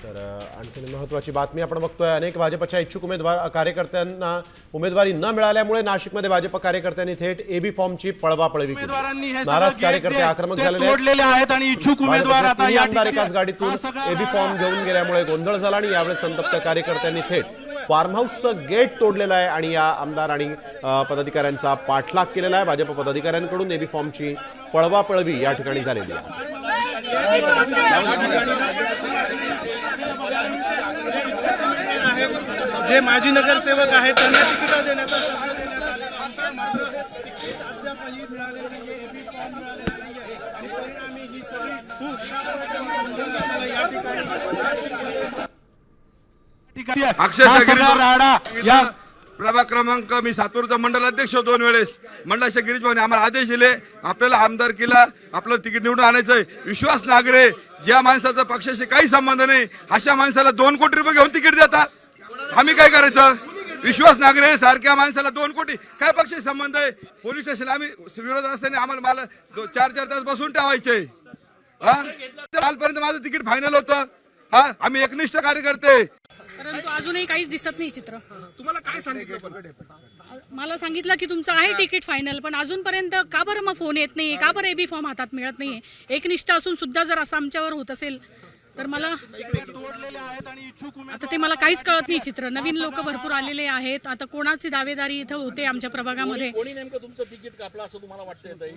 तर आणखी महत्त्वाची बातमी आपण बघतोय, अनेक भाजपच्या इच्छुक कार्यकर्त्यांना उमेदवारी न मिळाल्यामुळे नाशिकमध्ये भाजप कार्यकर्त्यांनी थेट एबी फॉर्मची पळवापळवी केली। नाराज कार्यकर्ते आक्रमक झालेले आहेत आणि इच्छुक उमेदवार आता या ठिकाणी एकाच गाडीतून एबी फॉर्म घेऊन गेल्यामुळे गोंधळ झाला आणि यावेळी संतप्त कार्यकर्त्यांनी थेट फार्म हाऊसचं गेट तोडलेलं आहे आणि या आमदार आणि पदाधिकाऱ्यांचा पाठलाग केलेला आहे। भाजप पदाधिकाऱ्यांकडून एबी फॉर्मची पळवापळवी या ठिकाणी झालेली आहे। जे माजी नगरसेवक आहेत त्यांना तिकीट देण्याचा शब्द देण्यात आलेला होता, मात्र तिकीट अद्यापही मिळालेलं नाहीये, एबी फॉर्म मिळालेला नाहीये आणि परिणामी ही सगळी या ठिकाणी प्रभाग क्रमांक मी सातूरचा मंडल अध्यक्ष 2 वेळेस मंडळाच्या गिरीश भाऊने आम्हाला आदेश दिले, आपल्याला आमदारकीला आपलं तिकीट निवडून आणायचंय। विश्वास नागरे ज्या माणसाचा पक्षाशी काही संबंध नाही अशा माणसाला 2 कोटी रुपये घेऊन तिकीट देतात, आम्ही काय करायचं? विश्वास नागरे सारख्या माणसाला 2 कोटी काय पक्षाशी संबंध आहे? पोलीस स्टेशन आम्ही विरोधात असताना आम्हाला मला 4-4 तास बसून ठेवायचे। कालपर्यंत माझं तिकीट फायनल होतं। आम्ही एकनिष्ठ कार्यकर्ते, परंतु अजूनही काहीच दिसत नाही चित्र। तुम्हाला काय सांगितलं? मला सांगितलं की तुमचं आहे तिकीट फायनल, पण अजूनपर्यंत का बरं मग फोन येत नाहीये, का बरं एबी फॉर्म हातात मिळत नाहीये? एकनिष्ठ असून सुद्धा जर असं आमच्यावर होत असेल तर मला आता ते मला काहीच कळत नाही चित्र। नवीन लोक भरपूर आलेले आहेत, आता कोणाची दावेदारी इथं होते आमच्या प्रभागामध्ये? कोणी नेमकं तुमचं तिकीट कापलं असं तुम्हाला वाटतंय ताई?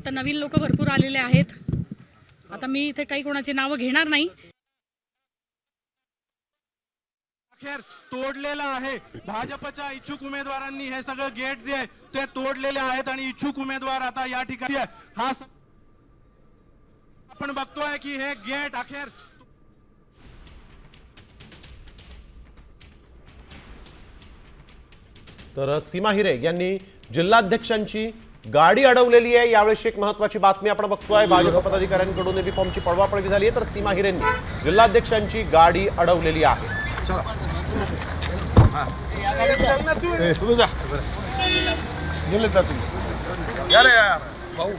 तर नवीन लोक भरपूर आलेले आहेत, आता मी इथे काही कोणाची नावं घेणार नाही। अखेर तोडलेला आहे, भाजपच्या इच्छुक उमेदवारांनी हे सगळं गेट जे आहे ते तोडलेले आहेत आणि इच्छुक उमेदवार आता या ठिकाणी हा आपण बघतोय की हे गेट अखेर तर सीमा हिरे यांनी जिल्हाध्यक्षांची गाडी अडवलेली आहे। यावेळी एक महत्त्वाची बातमी आपण बघतोय, भाजप पदाधिकाऱ्यांकडून एबी फॉर्मची पळवापळवी झाली आहे, तर सीमा हिरेंनी जिल्हाध्यक्षांची गाडी अडवलेली आहे। गेले जातील यार भाऊ